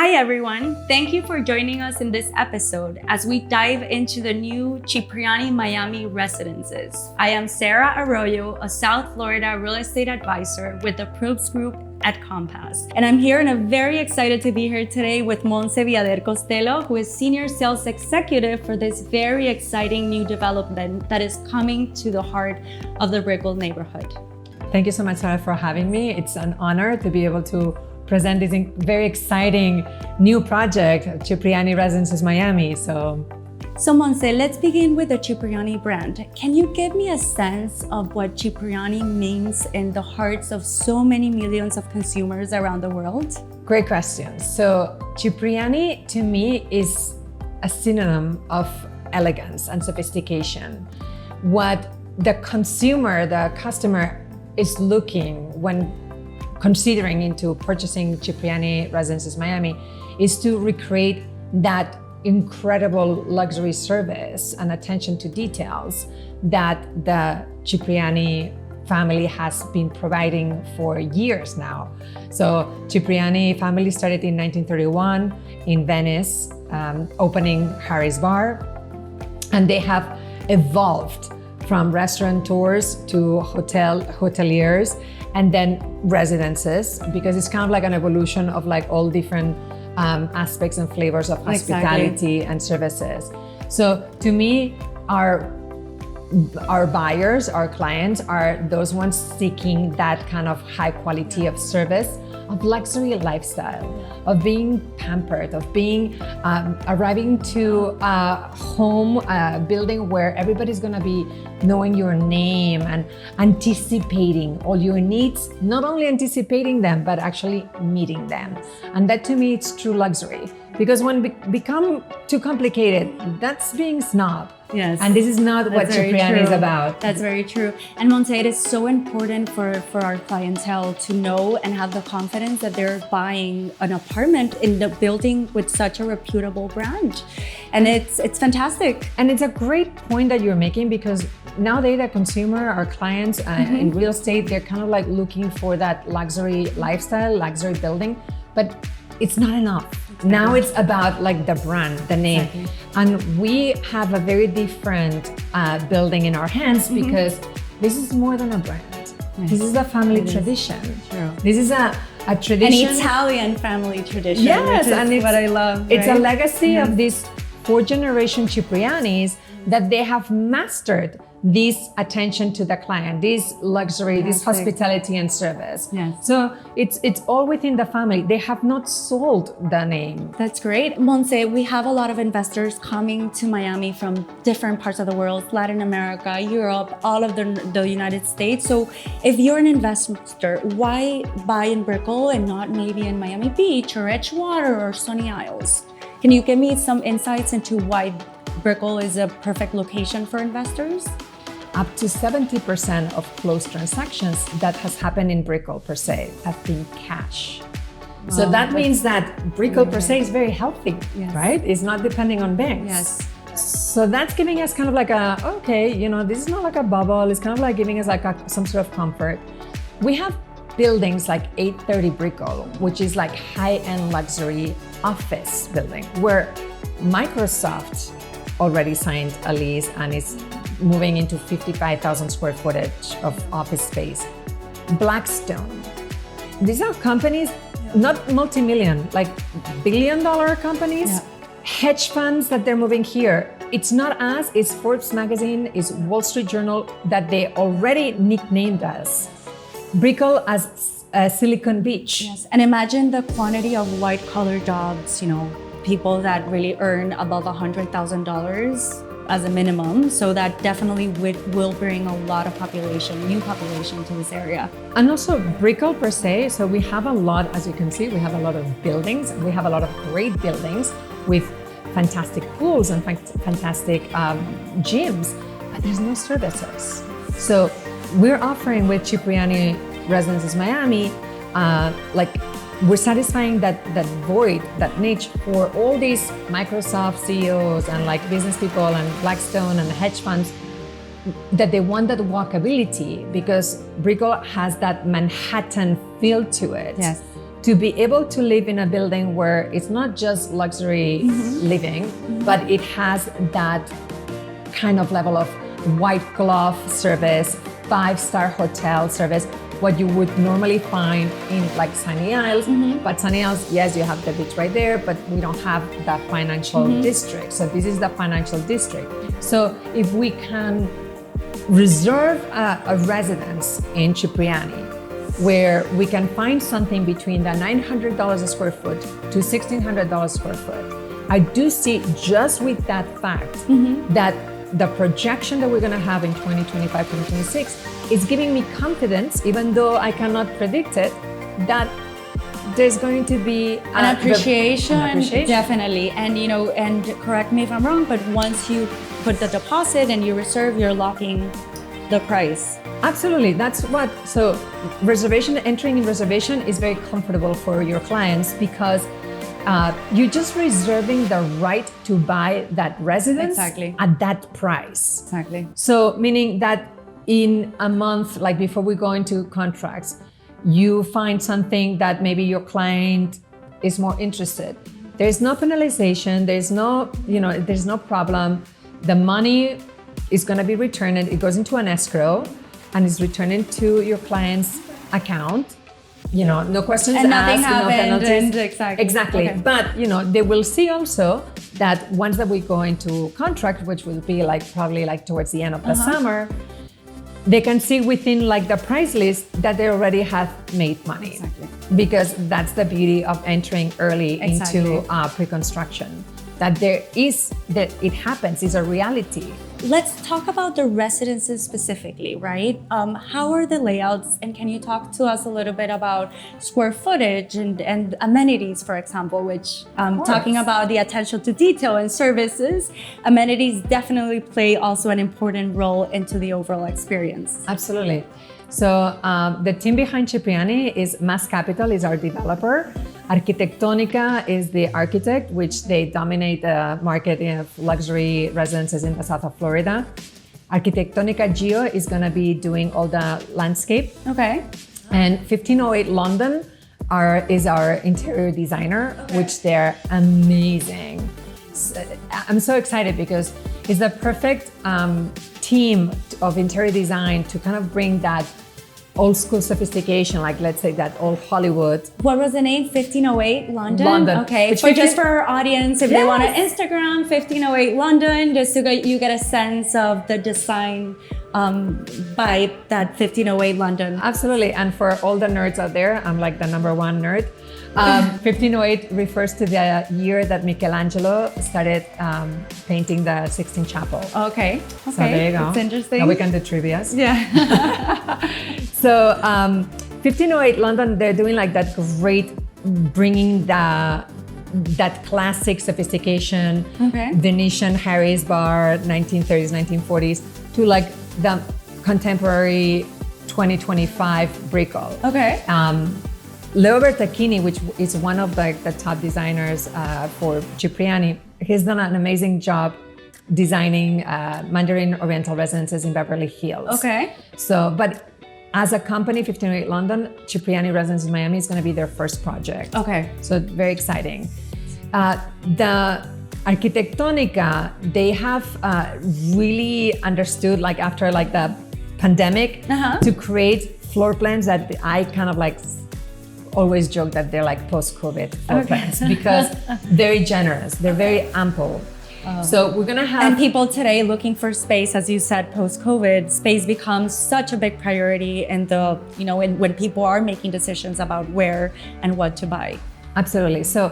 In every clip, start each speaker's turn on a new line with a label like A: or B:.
A: Hi everyone, thank you for joining us in this episode as we dive into the new Cipriani Miami residences. I am Sara Arroyo, a South Florida real estate advisor with the Probst Group at Compass. And I'm here and I'm very excited to be here today with Montse Viader Costello, who is Senior Sales Executive for this very exciting new development that is coming to the heart of the Brickell neighborhood.
B: Thank you so much, Sara, for having me. It's an honor to be able to present this very exciting new project, Cipriani Residences Miami. So
A: Montse, let's begin with the Cipriani brand. Can you give me a sense of what Cipriani means in the hearts of so many millions of consumers around the world?
B: Great question. So Cipriani to me is a synonym of elegance and sophistication. What the consumer, the customer is looking when considering into purchasing Cipriani Residences Miami is to recreate that incredible luxury service and attention to details that the Cipriani family has been providing for years now. So Cipriani family started in 1931 in Venice, opening Harry's Bar, and they have evolved from restaurateurs to hoteliers and then residences, because it's kind of like an evolution of like all different aspects and flavors of hospitality and services. So to me, our buyers, our clients are those ones seeking that kind of high quality of service, of luxury lifestyle, of being pampered, of being arriving to a home, a building where everybody's gonna be knowing your name and anticipating all your needs, not only anticipating them, but actually meeting them. And that to me, it's true luxury. Because when become too complicated, that's being snob.
A: Yes.
B: And this is not what Cipriani is about.
A: That's very true. And Montse, it is so important for our clientele to know and have the confidence that they're buying an apartment in the building with such a reputable brand. And it's fantastic.
B: And it's a great point that you're making, because nowadays the consumer, our clients in real estate, they're kind of like looking for that luxury lifestyle, luxury building, but it's not enough. Now it's about like the brand, the name. Exactly. And we have a very different building in our hands because this is more than a brand. Yes. This is a family tradition.
A: True.
B: This is a tradition.
A: An Italian family tradition.
B: Yes,
A: which is
B: and it's
A: what I love.
B: It's a legacy of these 4th-generation Ciprianis that they have mastered this attention to the client, this luxury, this hospitality and service.
A: Yes.
B: So it's all within the family. They have not sold the name.
A: That's great. Montse, we have a lot of investors coming to Miami from different parts of the world, Latin America, Europe, all of the United States. So if you're an investor, why buy in Brickell and not maybe in Miami Beach or Edgewater or Sunny Isles? Can you give me some insights into why Brickell is a perfect location for investors?
B: Up to 70% of closed transactions that has happened in Brickell per se have been cash. So that means that Brickell per se is very healthy, right? It's not depending on banks.
A: Yes.
B: So that's giving us kind of like this is not like a bubble. It's kind of like giving us like some sort of comfort. We have buildings like 830 Brickell, which is like high-end luxury office building, where Microsoft already signed a lease and is moving into 55,000 square footage of office space. Blackstone. These are companies, not multi-million, like billion-dollar companies, hedge funds that they're moving here. It's not us, it's Forbes magazine, it's Wall Street Journal that they already nicknamed us. Brickell as Silicon Beach.
A: Yes, and imagine the quantity of white-collar jobs, people that really earn above $100,000 as a minimum. So that definitely will bring a lot of new population to this area.
B: And also Brickell per se, so we have a lot, as you can see, we have a lot of buildings. We have a lot of great buildings with fantastic pools and fantastic gyms, but there's no services. So we're offering with Cipriani Residences Miami, we're satisfying that void, that niche for all these Microsoft CEOs and like business people and Blackstone and hedge funds that they want that walkability, because Brickell has that Manhattan feel to it.
A: Yes.
B: to be able to live in a building where it's not just luxury living, but it has that kind of level of white glove service, 5-star hotel service, what you would normally find in like Sunny Isles. But Sunny Isles, yes, you have the beach right there, but we don't have that financial district. So this is the financial district. So if we can reserve a residence in Cipriani, where we can find something between the $900 a square foot to $1,600 a square foot, I do see just with that fact that the projection that we're going to have in 2025, 2026 is giving me confidence, even though I cannot predict it, that there's going to be
A: an appreciation. Definitely. And and correct me if I'm wrong, but once you put the deposit and you reserve, you're locking the price.
B: Absolutely. That's what, so entering in reservation is very comfortable for your clients because you're just reserving the right to buy that residence at that price.
A: Exactly.
B: So meaning that in a month, like before we go into contracts, you find something that maybe your client is more interested. There's no penalization, there's no problem. The money is going to be returned, it goes into an escrow and is returned into your client's account. No questions
A: and
B: asked,
A: nothing happened,
B: no penalties.
A: Exactly.
B: Okay. But they will see also that once that we go into contract, which will be probably towards the end of the summer, they can see within the price list that they already have made money.
A: Exactly.
B: Because that's the beauty of entering early into pre-construction. That it happens, is a reality.
A: Let's talk about the residences specifically, right? How are the layouts, and can you talk to us a little bit about square footage and amenities, for example, which talking about the attention to detail and services, amenities definitely play also an important role into the overall experience.
B: Absolutely. So the team behind Cipriani is Mass Capital, is our developer. Arquitectonica is the architect, which they dominate the market of luxury residences in the south of Florida. Arquitectonica Geo is going to be doing all the landscape.
A: Okay.
B: And 1508 London is our interior designer, which they're amazing. I'm so excited because it's the perfect team of interior design to kind of bring that old school sophistication, let's say that old Hollywood.
A: What was the name? 1508 London?
B: London.
A: Okay, just for our audience, if they want to Instagram 1508 London, just so you get a sense of the design by that 1508 London.
B: Absolutely, and for all the nerds out there, I'm the number one nerd. 1508 refers to the year that Michelangelo started painting the Sistine Chapel.
A: Okay.
B: So there you go.
A: That's interesting.
B: Now we can do trivias.
A: Yeah.
B: So 1508 London, they're doing that great, bringing that classic sophistication, Venetian Harry's bar, 1930s, 1940s, to the contemporary 2025 Brickell.
A: Okay.
B: Leo Bertacchini, which is one of the top designers for Cipriani, he's done an amazing job designing Mandarin Oriental residences in Beverly Hills.
A: Okay.
B: So, but as a company, 1508 London, Cipriani Residences Miami is going to be their first project.
A: Okay.
B: So very exciting. The Arquitectonica, they have really understood, after the pandemic, to create floor plans that I kind of always joke that they're post-COVID floor plans because very generous, they're very ample. So we're gonna have—
A: And people today looking for space, as you said, post-COVID, space becomes such a big priority in the, when people are making decisions about where and what to buy.
B: Absolutely. So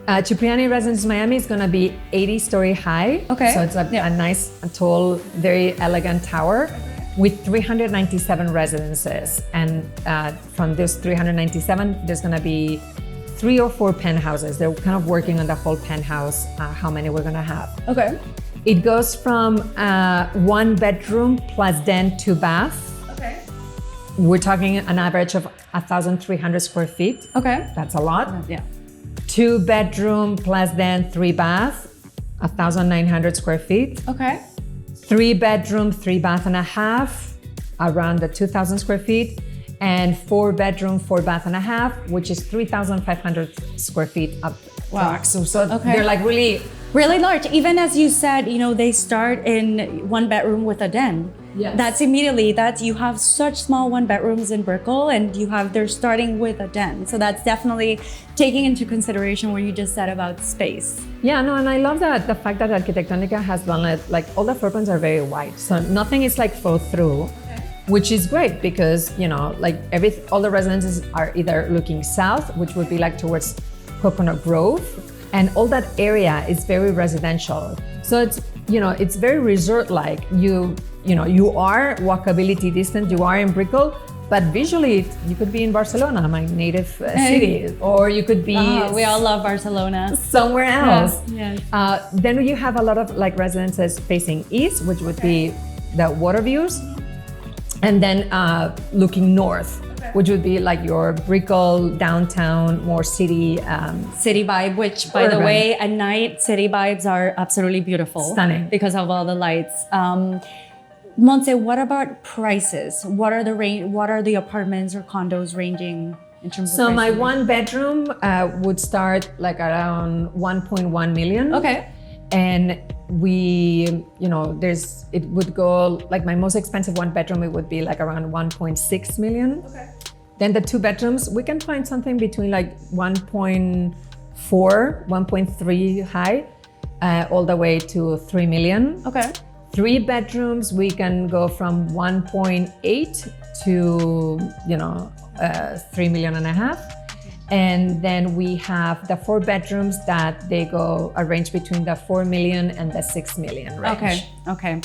B: Cipriani Residences Miami is gonna be 80-story high.
A: Okay.
B: So it's a nice, tall, very elegant tower with 397 residences. And from those 397, there's gonna be 3 or 4 penthouses. They're kind of working on the whole penthouse, how many we're gonna have.
A: Okay.
B: It goes from 1 bedroom plus then 2 baths.
A: Okay.
B: We're talking an average of 1,300 square feet.
A: Okay.
B: That's a lot.
A: Yeah.
B: 2 bedroom plus then 3 baths, 1,900 square feet.
A: Okay.
B: 3 bedroom, 3 bath and a half, around the 2,000 square feet. and 4-bedroom, 4-bath and a half, which is 3,500 square feet up.
A: Wow.
B: So they're like really
A: large. Even as you said, they start in 1 bedroom with a den.
B: Yes.
A: That's you have such small 1-bedrooms in Brickell, and they're starting with a den. So that's definitely taking into consideration what you just said about space.
B: Yeah, no, and I love that the fact that Arquitectónica has done it, like all the floor plans are very wide. So nothing is like fall through, which is great because, like all the residences are either looking south, which would be like towards Coconut Grove, and all that area is very residential. So it's very resort-like. You are walkability distance, you are in Brickell, but visually you could be in Barcelona, my native city, or you could be
A: we all love Barcelona,
B: somewhere else.
A: Yes.
B: Then you have a lot of like residences facing east, which would be the water views, and then looking north, which would be like your Brickell downtown, more city
A: vibe, which by the way, at night, city vibes are absolutely beautiful.
B: Stunning.
A: Because of all the lights. Montse, what about prices? What are the apartments or condos ranging in terms of
B: So
A: prices?
B: my 1-bedroom would start like around 1.1 million.
A: Okay.
B: And it would go, like my most expensive 1-bedroom, it would be like around 1.6 million.
A: Okay.
B: Then the 2-bedrooms, we can find something between like 1.4, 1.3 high, all the way to 3 million.
A: Okay.
B: 3-bedrooms, we can go from 1.8 to 3.5 million. And then we have the 4-bedrooms that they go a range between the 4 million and the 6 million range.
A: Okay.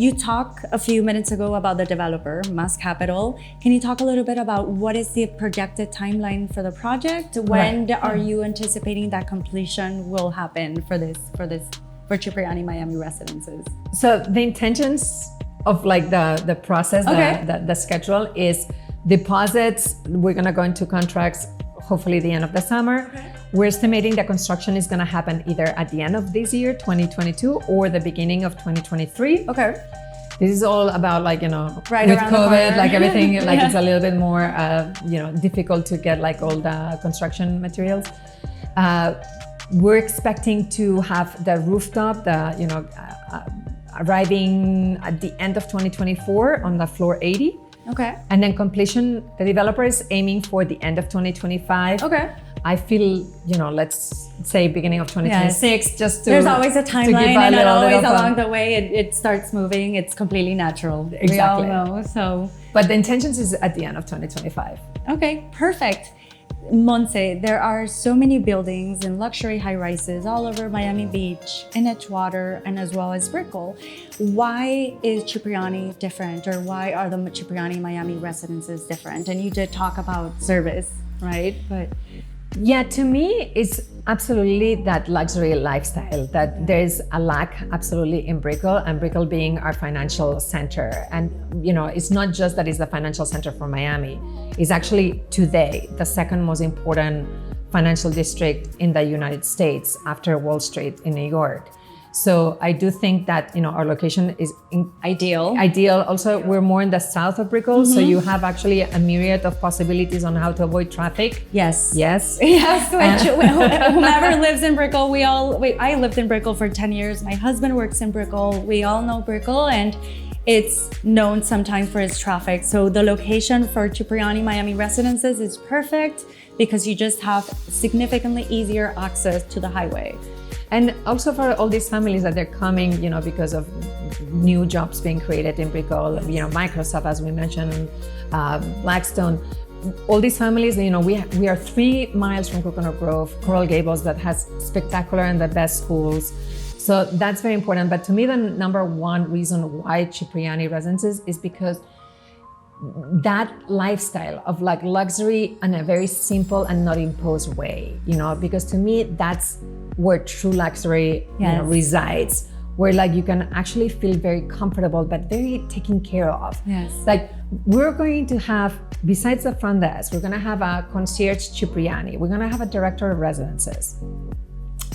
A: You talked a few minutes ago about the developer, Mass Capital. Can you talk a little bit about what is the projected timeline for the project? When are you anticipating that completion will happen for Cipriani Miami Residences?
B: So the intentions of like the process, the schedule is deposits. We're gonna go into contracts hopefully the end of the summer.
A: Okay.
B: We're estimating the construction is gonna happen either at the end of this year, 2022, or the beginning of 2023.
A: Okay.
B: This is all about like,
A: right
B: with
A: around
B: COVID, like everything, like
A: Yeah.
B: it's a little bit more, difficult to get like all the construction materials. We're expecting to have the rooftop, arriving at the end of 2024 on the floor 80.
A: Okay.
B: And then completion, the developer is aiming for the end of 2025.
A: Okay.
B: I feel, let's say beginning of 2026, just to...
A: There's always a timeline, and not always along the way it starts moving. It's completely natural.
B: Exactly.
A: We all know, so...
B: But the intentions is at the end of 2025.
A: Okay, perfect. Montse, there are so many buildings and luxury high-rises all over Miami Beach, in Edgewater, and as well as Brickell. Why is Cipriani different, or why are the Cipriani Miami residences different? And you did talk about service, right? But
B: yeah, to me, it's absolutely that luxury lifestyle that there's a lack absolutely in Brickell, and Brickell being our financial center. And, it's not just that it's the financial center for Miami. It's actually today the second most important financial district in the United States after Wall Street in New York. So I do think that, our location is
A: ideal.
B: Also, we're more in the south of Brickell, so you have actually a myriad of possibilities on how to avoid traffic.
A: Yes.
B: Whomever
A: lives in Brickell, I lived in Brickell for 10 years. My husband works in Brickell. We all know Brickell, and it's known sometimes for its traffic. So the location for Cipriani Miami Residences is perfect because you just have significantly easier access to the highway.
B: And also for all these families that they're coming, because of new jobs being created in Brickell, Microsoft, as we mentioned, Blackstone, all these families, we are 3 miles from Coconut Grove, Coral Gables, that has spectacular and the best schools. So that's very important. But to me, the number one reason why Cipriani Residences is because that lifestyle of like luxury in a very simple and not imposed way, because to me, that's where true luxury resides, where like you can actually feel very comfortable, but very taken care of.
A: Yes.
B: Like we're going to have, besides the front desk, we're going to have a concierge Cipriani. We're going to have a director of residences.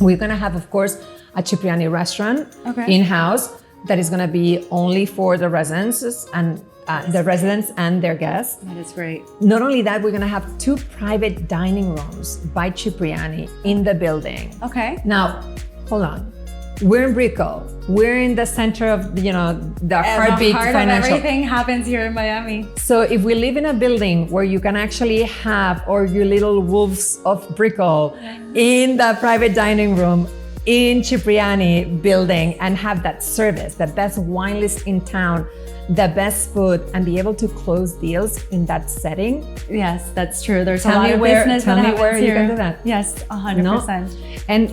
B: We're going to have, of course, a Cipriani restaurant in-house. that is going to be only for the residences and the residents and their guests.
A: That is great.
B: Not only that, we're going to have 2 private dining rooms by Cipriani in the building.
A: Okay.
B: Now, hold on. We're in Brickell. We're in the center of, the heartbeat
A: the heart
B: financial.
A: of everything happens here in Miami.
B: So if we live in a building where you can actually have all your little wolves of Brickell in the private dining room in Cipriani building and have that service, the best wine list in town, the best food, and be able to close deals in that setting.
A: Yes, that's true. There's
B: Tell
A: a lot
B: me
A: of
B: where-
A: business
B: tell
A: that
B: me
A: happens
B: where you
A: here.
B: can do that.
A: Yes, 100%.
B: And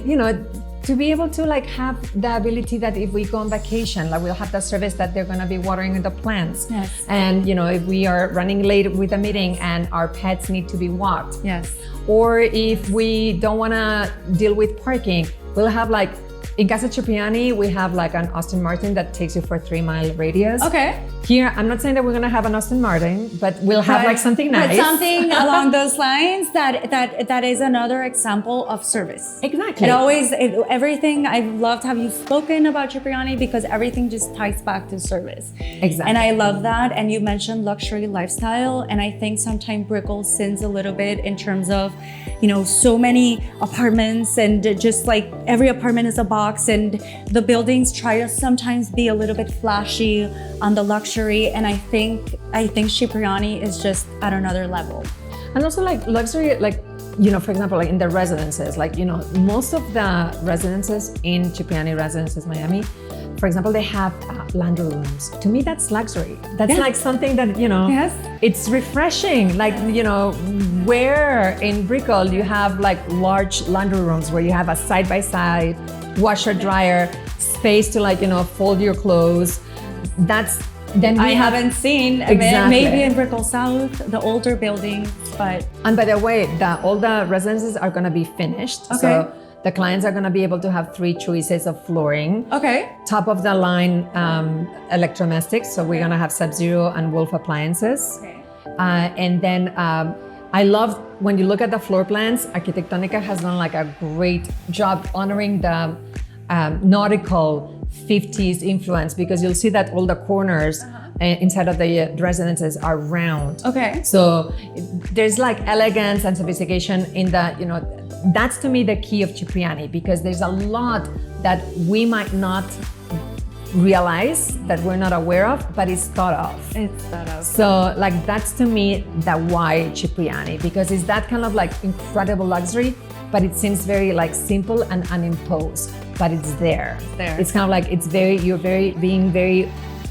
B: to be able to have the ability that if we go on vacation, we'll have the service that they're going to be watering the plants.
A: Yes.
B: And if we are running late with a meeting and our pets need to be walked.
A: Yes.
B: Or if we don't want to deal with parking, we'll have in Casa Cipriani, we have an Aston Martin that takes you for a 3-mile radius.
A: Okay.
B: Here, I'm not saying that we're going to have an Aston Martin, but we'll have something nice.
A: But something along those lines that is another example of service.
B: Exactly.
A: Everything, I've loved how you've spoken about Cipriani because everything just ties back to service.
B: Exactly.
A: And I love that. And you mentioned luxury lifestyle. And I think sometimes Brickell sins a little bit in terms of, so many apartments and just every apartment is a box and the buildings try to sometimes be a little bit flashy on the luxury. And I think Cipriani is just at another level.
B: And also luxury, for example, in the residences, most of the residences in Cipriani Residences Miami, for example, they have laundry rooms. To me, that's luxury. That's something that,
A: Yes.
B: it's refreshing. Where in Brickell you have large laundry rooms where you have a side-by-side washer dryer, space to fold your clothes.
A: I haven't seen
B: Exactly.
A: maybe in Brickell South, the older buildings, but
B: And by the way, all the residences are going to be finished.
A: Okay.
B: So the clients are going to be able to have 3 choices of flooring.
A: okay.
B: Top of the line electrodomestics. So we're going to have Sub-Zero and Wolf appliances.
A: Okay.
B: And then I love when you look at the floor plans, Arquitectonica has done a great job honoring the nautical 50s influence because you'll see that all the corners inside of the residences are round.
A: Okay.
B: So there's elegance and sophistication in the, that's to me the key of Cipriani because there's a lot that we might not realize that we're not aware of, but it's thought of.
A: It's thought of.
B: So that's to me the why Cipriani because it's that kind of incredible luxury, but it seems very simple and unimposed, but it's there.
A: It's there.
B: It's kind of you're being very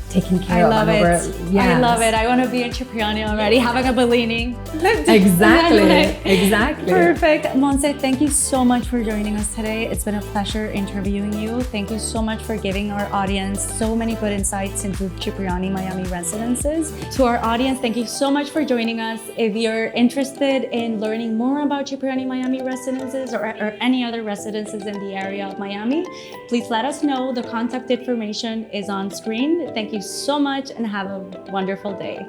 B: taken care of.
A: I love it.
B: Yes.
A: I love it. I want to be in Cipriani already, having a Bellini.
B: Exactly.
A: Perfect. Montse, thank you so much for joining us today. It's been a pleasure interviewing you. Thank you so much for giving our audience so many good insights into Cipriani Miami Residences. To our audience, thank you so much for joining us. If you're interested in learning more about Cipriani Miami Residences or any other residences in the area of Miami, please let us know. The contact information is on screen. Thank you so much and have a wonderful day.